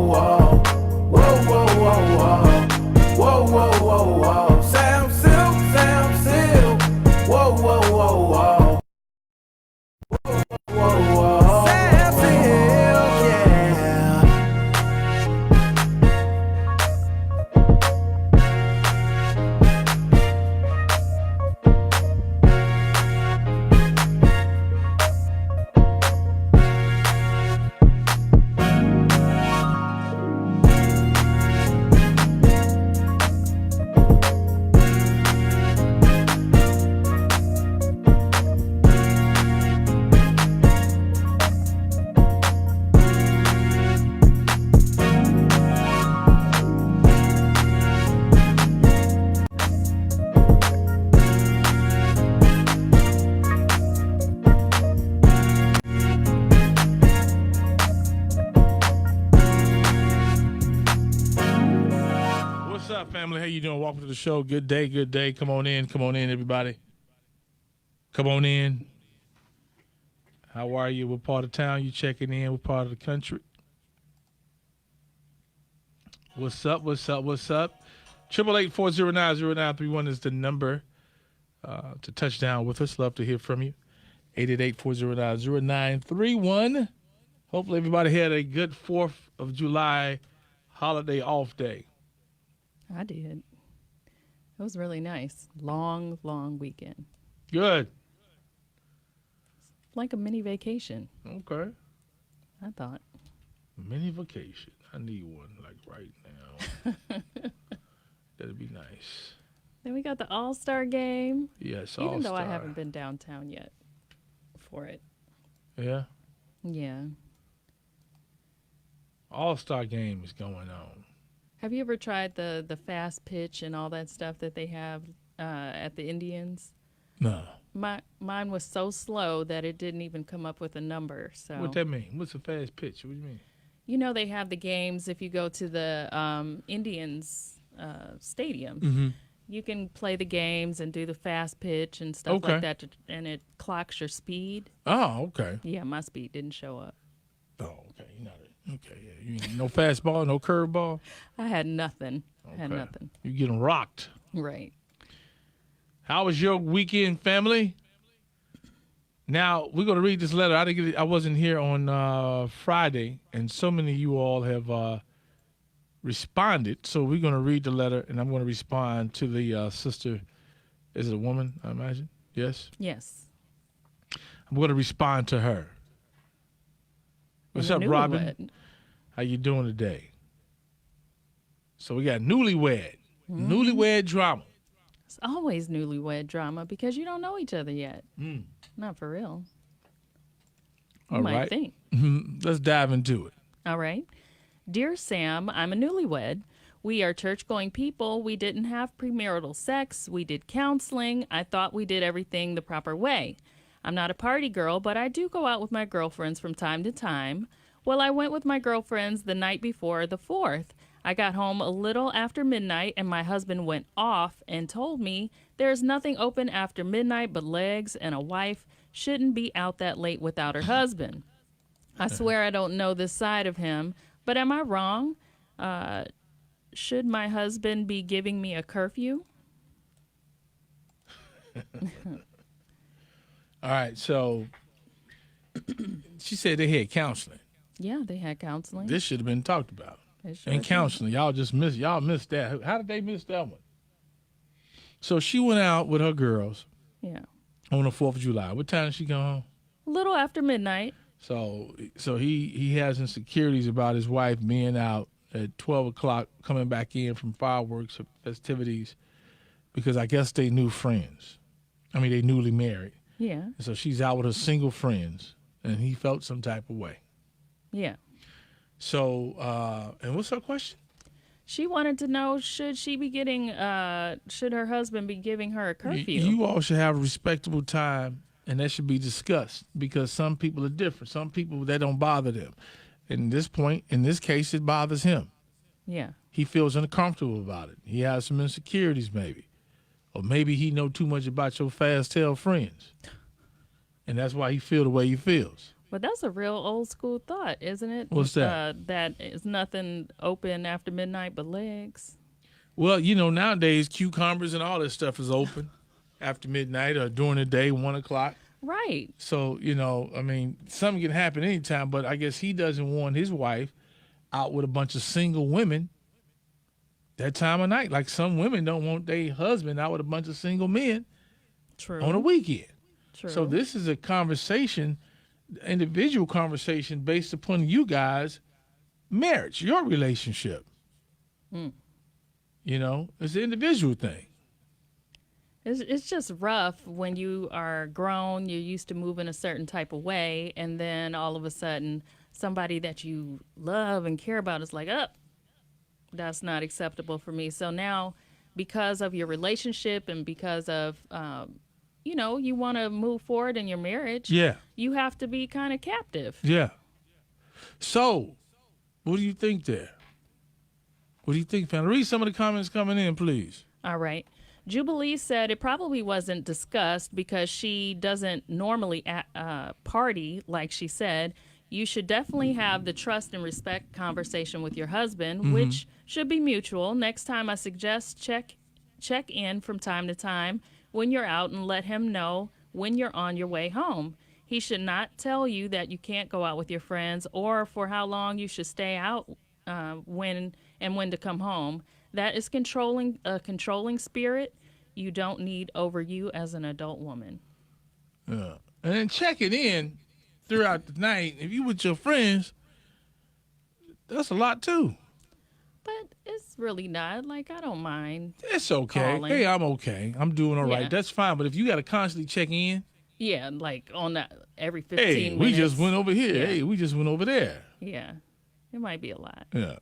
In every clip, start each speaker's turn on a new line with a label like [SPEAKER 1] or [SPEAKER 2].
[SPEAKER 1] whoa. Whoa, whoa, whoa, whoa. Whoa, whoa, whoa, whoa. Sam Sylk, Sam Sylk. Whoa, whoa, whoa, whoa. Whoa, whoa. Sam Sylk, yeah.
[SPEAKER 2] What's up, family? How you doing? Welcome to the show. Good day, good day. Come on in, everybody. Come on in. How are you? What part of town you checking in? What part of the country? What's up? What's up? What's up? 888-409-0931 is the number to touch down with us. Love to hear from you. 888-409-0931. Hopefully everybody had a good 4th of July holiday off day.
[SPEAKER 3] I did. It was really nice. Long, long weekend.
[SPEAKER 2] Good.
[SPEAKER 3] Like a mini vacation,
[SPEAKER 2] Okay.
[SPEAKER 3] I thought.
[SPEAKER 2] Mini vacation. I need one like right now. That'd be nice.
[SPEAKER 3] Then we got the All-Star game.
[SPEAKER 2] Yes,
[SPEAKER 3] Even though I
[SPEAKER 2] All-Star.
[SPEAKER 3] haven't been downtown yet for it.
[SPEAKER 2] Yeah.
[SPEAKER 3] Yeah.
[SPEAKER 2] All-Star game is going on.
[SPEAKER 3] Have you ever tried the fast pitch and all that stuff that they have at the Indians?
[SPEAKER 2] No.
[SPEAKER 3] Mine was so slow that it didn't even come up with a number. So
[SPEAKER 2] What that mean? What's a fast pitch? What do you mean?
[SPEAKER 3] you know they have the games if you go to the Indians stadium.
[SPEAKER 2] Mm-hmm.
[SPEAKER 3] You can play the games and do the fast pitch and stuff
[SPEAKER 2] Okay.
[SPEAKER 3] like that, and it clocks your speed.
[SPEAKER 2] Oh, okay.
[SPEAKER 3] Yeah, my speed didn't show up.
[SPEAKER 2] Oh, okay. You're not okay. Yeah. You no fastball, no curveball.
[SPEAKER 3] I had nothing. Had
[SPEAKER 2] Okay.
[SPEAKER 3] nothing.
[SPEAKER 2] You're getting rocked.
[SPEAKER 3] Right.
[SPEAKER 2] How was your weekend, family? Now we're gonna read this letter. I wasn't here on Friday, and so many of you all have responded. So we're gonna read the letter, and I'm gonna respond to the sister. Is it a woman? I imagine. Yes.
[SPEAKER 3] Yes.
[SPEAKER 2] I'm gonna respond to her. What's up,
[SPEAKER 3] And the
[SPEAKER 2] Robin?
[SPEAKER 3] newlywed.
[SPEAKER 2] How you doing today? So we got newlywed, newlywed drama.
[SPEAKER 3] It's always newlywed drama because you don't know each other yet.
[SPEAKER 2] Mm.
[SPEAKER 3] Not for real. You
[SPEAKER 2] All
[SPEAKER 3] might
[SPEAKER 2] right.
[SPEAKER 3] think.
[SPEAKER 2] Let's dive into it.
[SPEAKER 3] All right. Dear Sam, I'm a newlywed. We are church-going people. We didn't have premarital sex. We did counseling. I thought we did everything the proper way. I'm not a party girl, but I do go out with my girlfriends from time to time. Well, I went with my girlfriends the night before the 4th. I got home a little after midnight, and my husband went off and told me there's nothing open after midnight but legs, and a wife shouldn't be out that late without her husband. I swear I don't know this side of him, but am I wrong? Should my husband be giving me a curfew?
[SPEAKER 2] All right. So she said they had counseling.
[SPEAKER 3] Yeah, they had counseling.
[SPEAKER 2] This should have been talked about.
[SPEAKER 3] They sure
[SPEAKER 2] And
[SPEAKER 3] did.
[SPEAKER 2] counseling. Y'all missed that. How did they miss that one? So she went out with her girls
[SPEAKER 3] Yeah.
[SPEAKER 2] on the 4th of July. What time did she come home?
[SPEAKER 3] A little after midnight.
[SPEAKER 2] So he has insecurities about his wife being out at 12 o'clock, coming back in from fireworks or festivities, because I guess they new friends. I mean, they newly married.
[SPEAKER 3] Yeah.
[SPEAKER 2] And so she's out with her single friends, and he felt some type of way.
[SPEAKER 3] Yeah.
[SPEAKER 2] So, and what's her question?
[SPEAKER 3] She wanted to know, should her husband be giving her a curfew?
[SPEAKER 2] You all should have a respectable time, and that should be discussed, because some people are different. Some people, that don't bother them. In this case, it bothers him.
[SPEAKER 3] Yeah.
[SPEAKER 2] He feels uncomfortable about it. He has some insecurities maybe. Or maybe he know too much about your fast tail friends. And that's why he feel the way he feels.
[SPEAKER 3] But that's a real old school thought, isn't it?
[SPEAKER 2] What's that?
[SPEAKER 3] That is nothing open after midnight but legs.
[SPEAKER 2] Well, nowadays cucumbers and all this stuff is open after midnight or during the day, 1 o'clock.
[SPEAKER 3] Right.
[SPEAKER 2] So, something can happen anytime, but I guess he doesn't want his wife out with a bunch of single women that time of night. Like some women don't want their husband out with a bunch of single men
[SPEAKER 3] True.
[SPEAKER 2] on a weekend.
[SPEAKER 3] True.
[SPEAKER 2] So this is a conversation, individual conversation based upon you guys' marriage, your relationship. It's an individual thing.
[SPEAKER 3] It's just rough when you are grown, you're used to moving a certain type of way, and then all of a sudden somebody that you love and care about is like, that's not acceptable for me. So now, because of your relationship and because of, you want to move forward in your marriage,
[SPEAKER 2] Yeah.
[SPEAKER 3] you have to be kind of captive.
[SPEAKER 2] Yeah. So, what do you think there? What do you think, family? Read some of the comments coming in, please.
[SPEAKER 3] All right. Jubilee said it probably wasn't discussed because she doesn't normally party, like she said. You should definitely have the trust and respect conversation with your husband, which should be mutual. Next time I suggest check in from time to time when you're out and let him know when you're on your way home. He should not tell you that you can't go out with your friends or for how long you should stay out when to come home. That is a controlling spirit you don't need over you as an adult woman.
[SPEAKER 2] Yeah. And then checking in throughout the night, if you with your friends, that's a lot too.
[SPEAKER 3] But it's really not. Like, I don't mind.
[SPEAKER 2] It's okay.
[SPEAKER 3] Calling.
[SPEAKER 2] Hey, I'm okay. I'm doing all right.
[SPEAKER 3] Yeah.
[SPEAKER 2] That's fine. But if you got to constantly check in,
[SPEAKER 3] Yeah, like on that every 15
[SPEAKER 2] hey,
[SPEAKER 3] minutes.
[SPEAKER 2] we just went over here.
[SPEAKER 3] Yeah.
[SPEAKER 2] Hey, we just went over there.
[SPEAKER 3] Yeah, it might be a lot.
[SPEAKER 2] Yeah.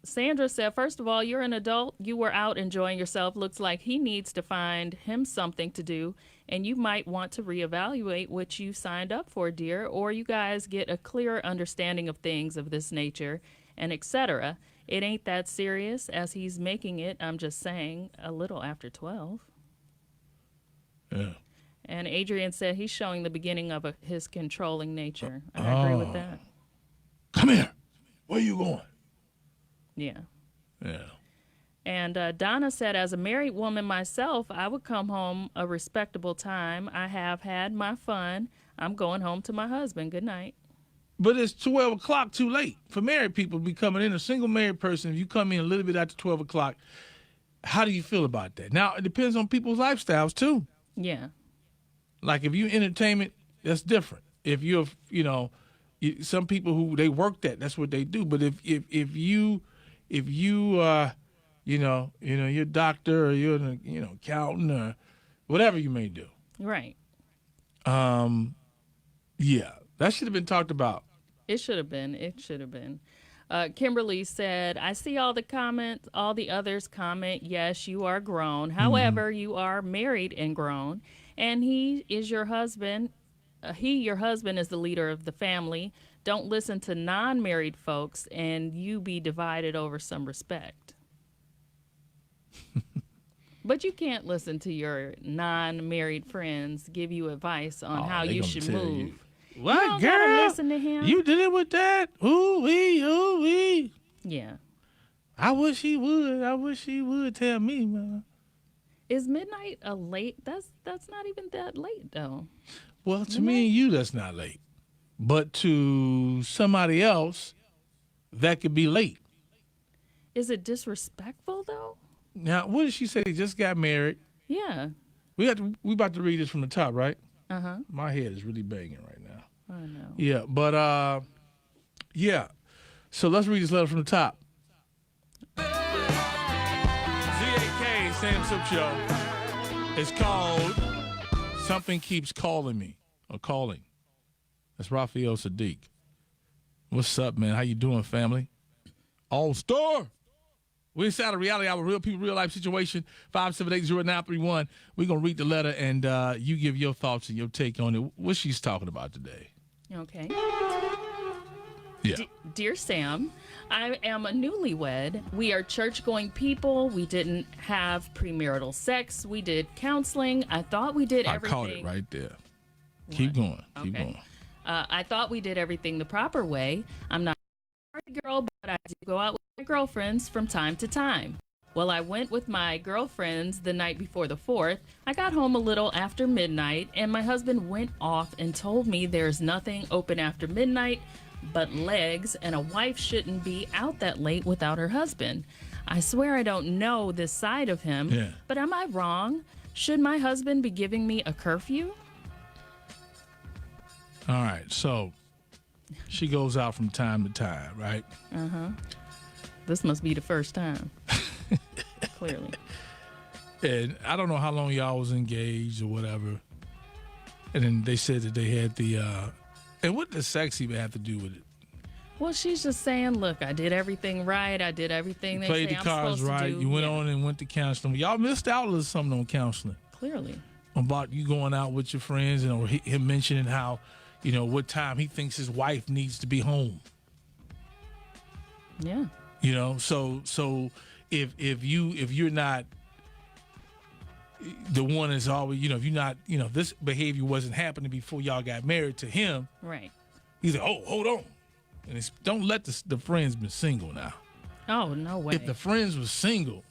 [SPEAKER 3] Sandra said, first of all, you're an adult. You were out enjoying yourself. Looks like he needs to find him something to do. And you might want to reevaluate what you signed up for, dear, or you guys get a clearer understanding of things of this nature and etc. It ain't that serious as he's making it. I'm just saying a little after 12.
[SPEAKER 2] Yeah.
[SPEAKER 3] And Adrian said he's showing the beginning of his controlling nature. I agree with that.
[SPEAKER 2] Come here. Where you going?
[SPEAKER 3] Yeah.
[SPEAKER 2] Yeah.
[SPEAKER 3] And Donna said, as a married woman myself, I would come home a respectable time. I have had my fun. I'm going home to my husband. Good night.
[SPEAKER 2] But it's 12 o'clock too late for married people to be coming in. A single married person, if you come in a little bit after 12 o'clock, how do you feel about that? Now, it depends on people's lifestyles too.
[SPEAKER 3] Yeah.
[SPEAKER 2] Like if you entertainment, that's different. If you're, some people who they work that's what they do. But if you you're a doctor or you're an accountant or whatever you may do.
[SPEAKER 3] Right.
[SPEAKER 2] Yeah, that should have been talked about.
[SPEAKER 3] It should have been. It should have been. Kimberly said, I see all the comments, all the others comment, yes, you are grown. However, you are married and grown, and he is your husband. Your husband, is the leader of the family. Don't listen to non-married folks, and you be divided over some respect. But you can't listen to your non-married friends give you advice on how you should move.
[SPEAKER 2] What,
[SPEAKER 3] you don't
[SPEAKER 2] girl?
[SPEAKER 3] gotta listen to him.
[SPEAKER 2] You did it with that? Ooh wee.
[SPEAKER 3] Yeah.
[SPEAKER 2] I wish he would tell me, man.
[SPEAKER 3] Is midnight a late? That's not even that late though.
[SPEAKER 2] Well, to me and you, that's not late. But to somebody else, that could be late.
[SPEAKER 3] Is it disrespectful though?
[SPEAKER 2] Now, what did she say? They just got married.
[SPEAKER 3] Yeah.
[SPEAKER 2] We about to read this from the top, right?
[SPEAKER 3] Uh-huh.
[SPEAKER 2] My head is really banging right now.
[SPEAKER 3] I know.
[SPEAKER 2] Yeah, but yeah. So let's read this letter from the top. ZAK, Sam Sylk Show. It's called Something Keeps Calling Me, or Calling. That's Raphael Sadiq. What's up, man? How you doing, family? All star. We're inside of Reality Hour, real people, real life situation, 578-0931. We're going to read the letter, and you give your thoughts and your take on it. What she's talking about today.
[SPEAKER 3] Okay.
[SPEAKER 2] Yeah.
[SPEAKER 3] Dear Sam, I am a newlywed. We are church-going people. We didn't have premarital sex. We did counseling. I thought we did everything.
[SPEAKER 2] I caught it right there. Keep going. Keep going.
[SPEAKER 3] I thought we did everything the proper way. I'm not a party girl, but I do go out with my girlfriends from time to time. Well, I went with my girlfriends the night before the 4th. I got home a little after midnight, and my husband went off and told me there's nothing open after midnight but legs, and a wife shouldn't be out that late without her husband. I swear I don't know this side of him, but am I wrong? Should my husband be giving me a curfew?
[SPEAKER 2] All right, so she goes out from time to time, right?
[SPEAKER 3] Uh-huh. This must be the first time. Clearly.
[SPEAKER 2] And I don't know how long y'all was engaged or whatever. And then they said that they had the and what does sex even have to do with it?
[SPEAKER 3] Well, she's just saying, look, I did everything right. I did everything they say
[SPEAKER 2] Played the
[SPEAKER 3] I'm
[SPEAKER 2] cards
[SPEAKER 3] supposed
[SPEAKER 2] right.
[SPEAKER 3] to do.
[SPEAKER 2] You went on and went to counseling. Y'all missed out on something on counseling.
[SPEAKER 3] Clearly.
[SPEAKER 2] About you going out with your friends and or him mentioning how, what time he thinks his wife needs to be home.
[SPEAKER 3] Yeah.
[SPEAKER 2] So if you're not the one that's always, if you're not, this behavior wasn't happening before y'all got married to him.
[SPEAKER 3] Right.
[SPEAKER 2] He's like, oh, hold on. And don't let the friends be single now.
[SPEAKER 3] Oh, no way.
[SPEAKER 2] If the friends was single,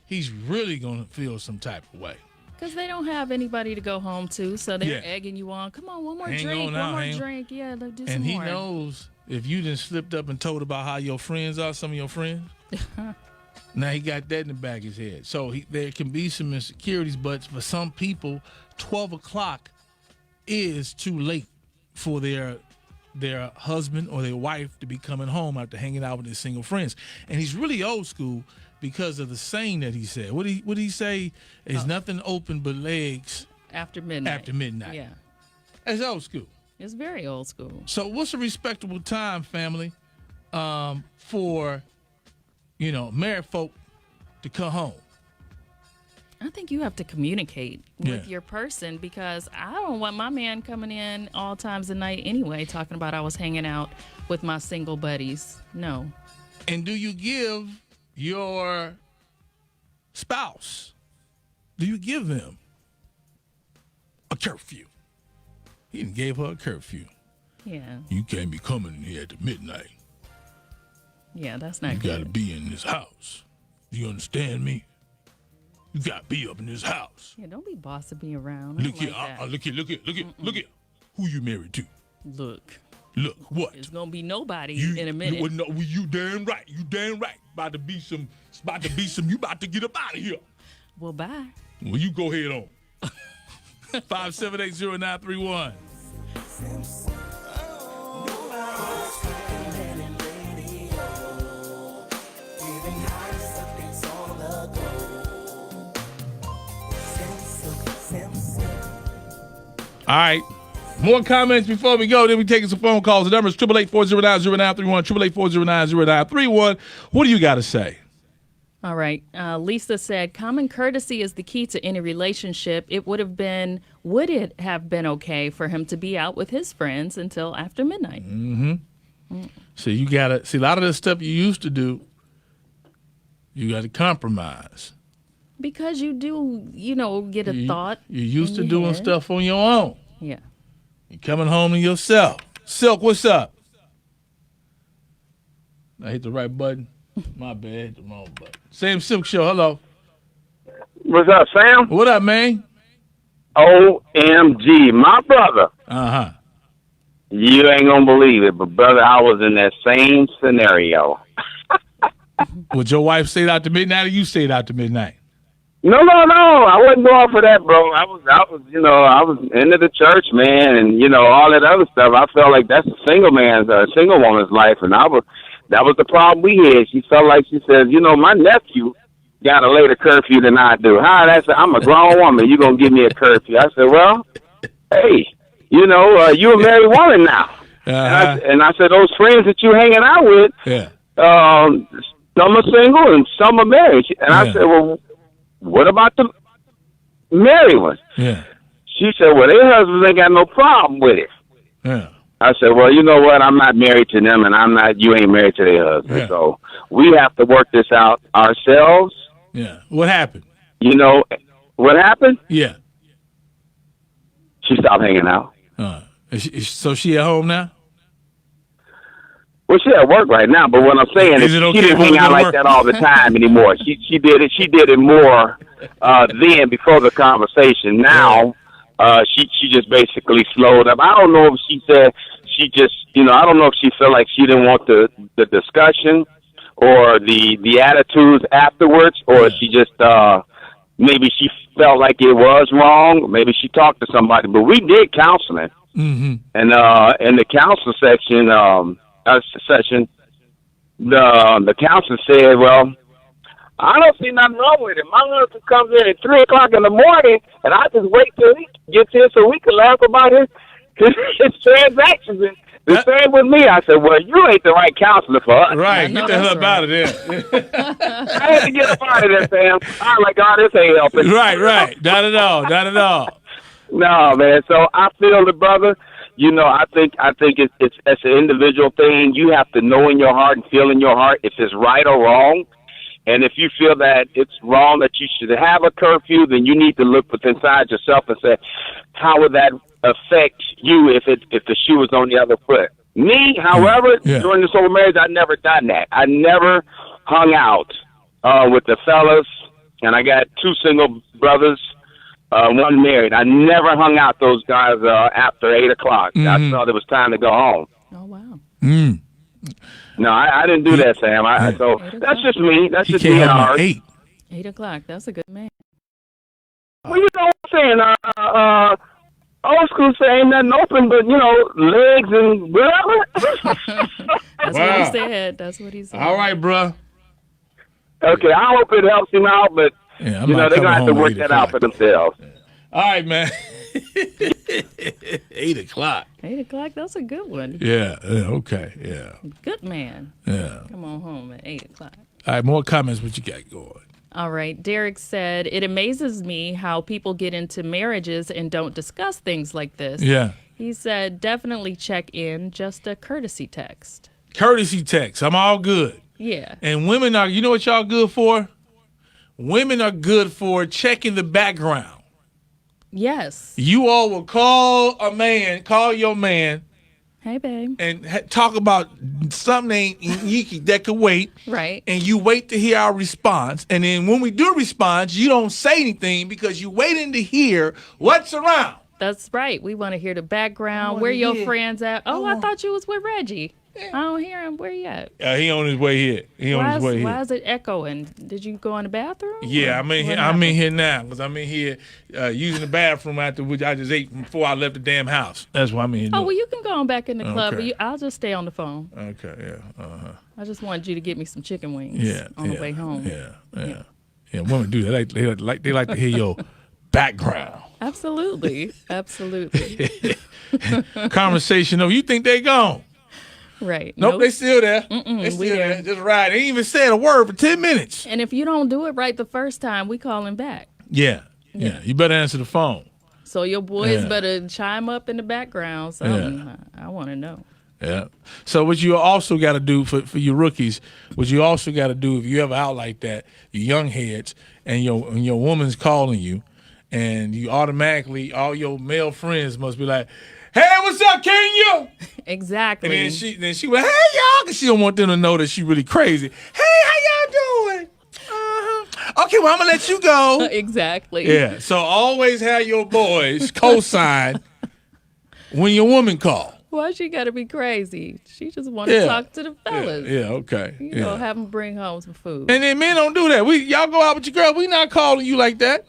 [SPEAKER 2] he's really going to feel some type of way.
[SPEAKER 3] Because they don't have anybody to go home to, so they're egging you on. Come on, one more drink. Yeah, let's do some more.
[SPEAKER 2] And he knows if you done slipped up and told about how your friends are, some of your friends, now he got that in the back of his head. So there can be some insecurities, but for some people, 12 o'clock is too late for their husband or their wife to be coming home after hanging out with his single friends. And he's really old school because of the saying that he said. What did he say? There's nothing open but legs
[SPEAKER 3] after midnight.
[SPEAKER 2] After midnight.
[SPEAKER 3] Yeah.
[SPEAKER 2] That's old school.
[SPEAKER 3] It's very old school.
[SPEAKER 2] So what's a respectable time, family, for, married folk to come home?
[SPEAKER 3] I think you have to communicate with your person, because I don't want my man coming in all times of night anyway, talking about I was hanging out with my single buddies. No.
[SPEAKER 2] And do you give your spouse, do you give them a curfew? He done gave her a curfew.
[SPEAKER 3] Yeah.
[SPEAKER 2] You can't be coming in here at midnight.
[SPEAKER 3] Yeah, that's not
[SPEAKER 2] good. You got to be in this house. Do you understand me? You got to be up in this house.
[SPEAKER 3] Yeah, don't be bossing me around.
[SPEAKER 2] Look here, look here. Who you married to?
[SPEAKER 3] Look,
[SPEAKER 2] what?
[SPEAKER 3] It's gonna be nobody in a minute.
[SPEAKER 2] You damn right. About to be some. You about to get up out of here.
[SPEAKER 3] Well, bye.
[SPEAKER 2] Well, you go ahead on. 5780931. All right. More comments before we go. Then we taking some phone calls. The number is 888-409-0931, 888-409-0931. What do you got to say?
[SPEAKER 3] All right. Lisa said, common courtesy is the key to any relationship. Would it have been okay for him to be out with his friends until after midnight?
[SPEAKER 2] Mm-hmm. So you got to see a lot of the stuff you used to do. You got to compromise.
[SPEAKER 3] Because you do, get a thought.
[SPEAKER 2] You're used to doing stuff on your own.
[SPEAKER 3] Yeah.
[SPEAKER 2] You're coming home to yourself. Sylk, what's up? I hit the right button. My bad, the wrong button. Sam Sylk Show, hello.
[SPEAKER 4] What's up, Sam?
[SPEAKER 2] What up, man?
[SPEAKER 4] OMG, my brother.
[SPEAKER 2] Uh-huh.
[SPEAKER 4] You ain't gonna believe it, but brother, I was in that same scenario.
[SPEAKER 2] Would your wife stayed out to midnight or you stayed out to midnight?
[SPEAKER 4] No. I wasn't going for that, bro. I was into the church, man, and all that other stuff. I felt like that's a single woman's life, and that was the problem we had. She felt like she says, my nephew got a later curfew than I do. I'm a grown woman. You gonna give me a curfew? I said, well, hey, you a married woman now.
[SPEAKER 2] Uh-huh.
[SPEAKER 4] And I said, those friends that you hanging out with, some are single and some are married. And I said, well, what about the married ones?
[SPEAKER 2] Yeah.
[SPEAKER 4] She said, well, their husbands ain't got no problem with it.
[SPEAKER 2] Yeah.
[SPEAKER 4] I said, well, you know what? I'm not married to them, and you ain't married to their husband.
[SPEAKER 2] Yeah.
[SPEAKER 4] So we have to work this out ourselves.
[SPEAKER 2] Yeah. What happened?
[SPEAKER 4] What happened?
[SPEAKER 2] Yeah.
[SPEAKER 4] She stopped hanging out.
[SPEAKER 2] So she at home now?
[SPEAKER 4] Well, she at work right now, but what I'm saying is
[SPEAKER 2] it okay
[SPEAKER 4] she didn't
[SPEAKER 2] for her
[SPEAKER 4] hang
[SPEAKER 2] to
[SPEAKER 4] out
[SPEAKER 2] go to
[SPEAKER 4] like
[SPEAKER 2] work?
[SPEAKER 4] that all the time anymore. She did it more then before the conversation. Now she just basically slowed up. I don't know if she said she just I don't know if she felt like she didn't want the discussion or the attitudes afterwards, or she just maybe she felt like it was wrong. Maybe she talked to somebody, but we did counseling,
[SPEAKER 2] Mm-hmm.
[SPEAKER 4] and in the counsel session, the counselor said, "Well, I don't see nothing wrong with it. My husband comes in at 3:00 in the morning, and I just wait till he gets in so we can laugh about his transactions." And the same with me. I said, "Well, you ain't the right counselor for us."
[SPEAKER 2] Right, get the hell up out of there.
[SPEAKER 4] I had to get up out of there, Sam. I was like, "Oh, this ain't helping."
[SPEAKER 2] Right. Not at all.
[SPEAKER 4] No, man. So I feel the brother. I think it's an individual thing. You have to know in your heart and feel in your heart if it's right or wrong. And if you feel that it's wrong that you should have a curfew, then you need to look within inside yourself and say, how would that affect you if the shoe was on the other foot? Me, however, during this whole marriage, I never done that. I never hung out with the fellas, and I got 2 single brothers. One married. I never hung out those guys after 8:00.
[SPEAKER 2] Mm-hmm.
[SPEAKER 4] I thought it was time to go home.
[SPEAKER 3] Oh, wow.
[SPEAKER 2] Mm.
[SPEAKER 4] No, I didn't do that, Sam. So that's just me. That's
[SPEAKER 2] He
[SPEAKER 4] just
[SPEAKER 2] can't
[SPEAKER 4] me and
[SPEAKER 2] have
[SPEAKER 4] ours.
[SPEAKER 2] 8.
[SPEAKER 3] 8:00. That's a good man.
[SPEAKER 4] Well, you know what I'm saying? Old school saying nothing open, but legs and whatever.
[SPEAKER 3] That's what he said.
[SPEAKER 2] All right, bruh.
[SPEAKER 4] Okay, I hope it helps him out, but
[SPEAKER 2] Yeah,
[SPEAKER 4] they're gonna have to work that out for themselves.
[SPEAKER 2] All right, man. 8:00.
[SPEAKER 3] 8:00. That's a good one.
[SPEAKER 2] Yeah. Okay. Yeah.
[SPEAKER 3] Good man.
[SPEAKER 2] Yeah.
[SPEAKER 3] Come on home at 8:00.
[SPEAKER 2] All right. More comments. What you got going?
[SPEAKER 3] All right. Derek said, it amazes me how people get into marriages and don't discuss things like this.
[SPEAKER 2] Yeah.
[SPEAKER 3] He said, definitely check in, just a courtesy text.
[SPEAKER 2] Courtesy text. I'm all good.
[SPEAKER 3] Yeah.
[SPEAKER 2] And women are. You know what y'all good for? Women are good for checking the background.
[SPEAKER 3] Yes.
[SPEAKER 2] You all will call your man,
[SPEAKER 3] Hey, babe.
[SPEAKER 2] and talk about something that could wait.
[SPEAKER 3] Right.
[SPEAKER 2] And you wait to hear our response. And then when we do respond, you don't say anything because you're waiting to hear what's around.
[SPEAKER 3] That's right. We want to hear the background. Where your friends at? Oh, I thought you was with Reggie. I don't hear him. Where you at?
[SPEAKER 2] He on his way here.
[SPEAKER 3] Why is it echoing? Did you go in the bathroom?
[SPEAKER 2] Yeah, I'm in here now because I'm in here using the bathroom after which I just ate before I left the damn house. That's why I'm in here.
[SPEAKER 3] Oh, well, you can go on back in the club.
[SPEAKER 2] Okay.
[SPEAKER 3] But I'll just stay on the phone.
[SPEAKER 2] Okay, yeah. Uh-huh.
[SPEAKER 3] I just wanted you to get me some chicken wings on the way home.
[SPEAKER 2] Yeah. Women do that. They like to hear your background.
[SPEAKER 3] Absolutely.
[SPEAKER 2] Conversation over. You think they gone?
[SPEAKER 3] Right.
[SPEAKER 2] Nope, they still there. They still there. Just right. They ain't even said a word for 10 minutes.
[SPEAKER 3] And if you don't do it right the first time, we call him back.
[SPEAKER 2] Yeah. You better answer the phone.
[SPEAKER 3] So your boys better chime up in the background. I want to know.
[SPEAKER 2] Yeah. So what you also got to do for your rookies, what you also got to do if you ever out like that, you young heads, and your woman's calling you, and you automatically, all your male friends must be like, hey, what's up, Kenya?
[SPEAKER 3] Exactly.
[SPEAKER 2] And then she went, hey, y'all, because she don't want them to know that she really crazy. Hey, how y'all doing? Okay, well, I'm going to let you go.
[SPEAKER 3] Exactly.
[SPEAKER 2] Yeah, so always have your boys co-sign when your woman call.
[SPEAKER 3] Why she got to be crazy? She just want to talk to the fellas.
[SPEAKER 2] Yeah, okay.
[SPEAKER 3] Have them bring home some food.
[SPEAKER 2] And then men don't do that. Y'all go out with your girl. We not calling you like that.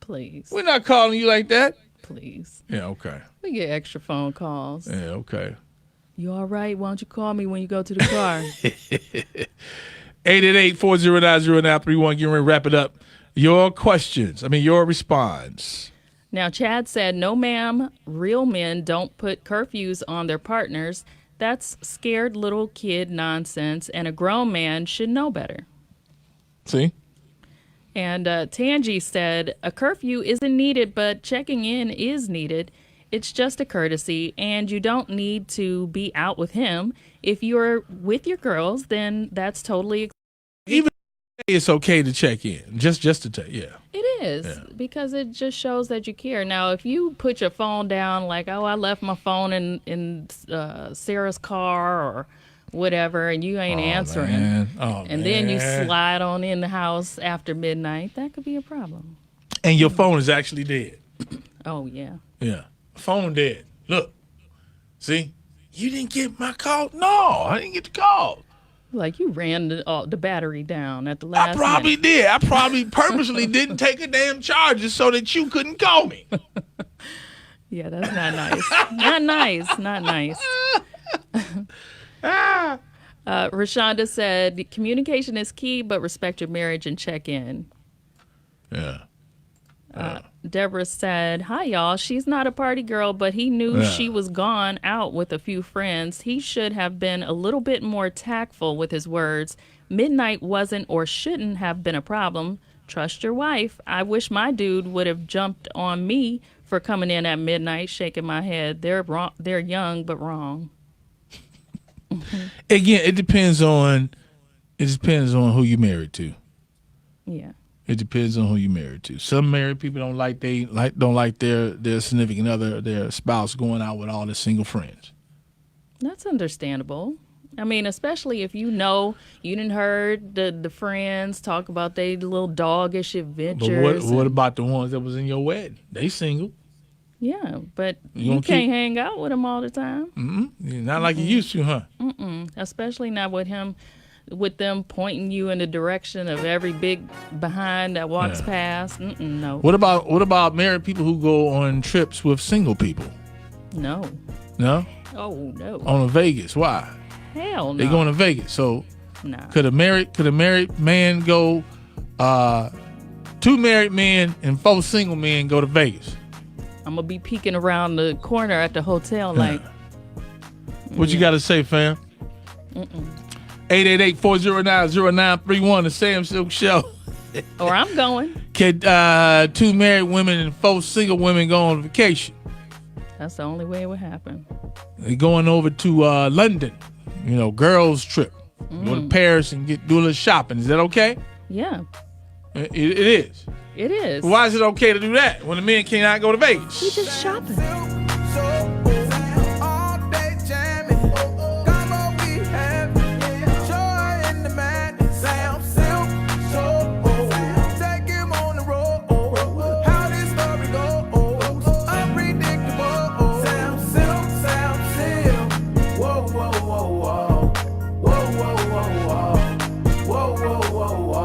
[SPEAKER 3] Please.
[SPEAKER 2] We're not calling you like that.
[SPEAKER 3] Please.
[SPEAKER 2] Yeah, okay.
[SPEAKER 3] We get extra phone calls.
[SPEAKER 2] Yeah, okay.
[SPEAKER 3] You all right? Why don't you call me when you go to the car?
[SPEAKER 2] 888-409-0931. Getting ready to wrap it up. Your response.
[SPEAKER 3] Now, Chad said, no, ma'am, real men don't put curfews on their partners. That's scared little kid nonsense, and a grown man should know better.
[SPEAKER 2] See?
[SPEAKER 3] And Tangi said, a curfew isn't needed, but checking in is needed. It's just a courtesy, and you don't need to be out with him. If you're with your girls, then that's totally
[SPEAKER 2] Even it's okay to check in. Just to tell, yeah.
[SPEAKER 3] It is because it just shows that you care. Now, if you put your phone down, like, oh, I left my phone in Sarah's car or whatever, and you ain't answering, and then you slide on in the house after midnight, that could be a problem.
[SPEAKER 2] And your phone is actually dead.
[SPEAKER 3] Oh yeah.
[SPEAKER 2] Yeah, phone dead. Look, see, you didn't get my call. No, I didn't get the call.
[SPEAKER 3] Like you ran the battery down at the last.
[SPEAKER 2] I probably
[SPEAKER 3] minute.
[SPEAKER 2] did. I probably purposely didn't take a damn charger so that you couldn't call me.
[SPEAKER 3] Yeah, that's not nice. Not nice. Not nice. Rashonda said, communication is key, but respect your marriage and check in.
[SPEAKER 2] Yeah.
[SPEAKER 3] Deborah said, hi, y'all. She's not a party girl, but he knew she was gone out with a few friends. He should have been a little bit more tactful with his words. Midnight wasn't or shouldn't have been a problem. Trust your wife. I wish my dude would have jumped on me for coming in at midnight, shaking my head. They're wrong. They're young, but wrong.
[SPEAKER 2] Again, it depends on who you're married to.
[SPEAKER 3] Yeah.
[SPEAKER 2] It depends on who you're married to. Some married people don't like their significant other, their spouse going out with all their single friends.
[SPEAKER 3] That's understandable. I mean, especially if you know you didn't heard the friends talk about their little doggish adventures.
[SPEAKER 2] But what about the ones that was in your wedding? They single.
[SPEAKER 3] Yeah, but you can't hang out with them all the time.
[SPEAKER 2] Mm-hmm. Not like you used to, huh?
[SPEAKER 3] Especially not with them pointing you in the direction of every big behind that walks past. No.
[SPEAKER 2] What about married people who go on trips with single people?
[SPEAKER 3] No.
[SPEAKER 2] No?
[SPEAKER 3] Oh no.
[SPEAKER 2] On to Vegas. Why?
[SPEAKER 3] Hell no.
[SPEAKER 2] They going to Vegas. So
[SPEAKER 3] nah.
[SPEAKER 2] Could a married man go 2 married men and 4 single men go to Vegas?
[SPEAKER 3] I'm gonna be peeking around the corner at the hotel like
[SPEAKER 2] what you gotta say, fam? 888-409-0931, the Sam Sylk Show.
[SPEAKER 3] Or I'm going.
[SPEAKER 2] Can 2 married women and 4 single women go on vacation?
[SPEAKER 3] That's the only way it would happen.
[SPEAKER 2] They're going over to London, girls trip. Go to Paris and do a little shopping. Is that okay?
[SPEAKER 3] Yeah.
[SPEAKER 2] It is.
[SPEAKER 3] It is.
[SPEAKER 2] Why is it okay to do that when the men cannot go to Vegas?
[SPEAKER 3] We just shopping.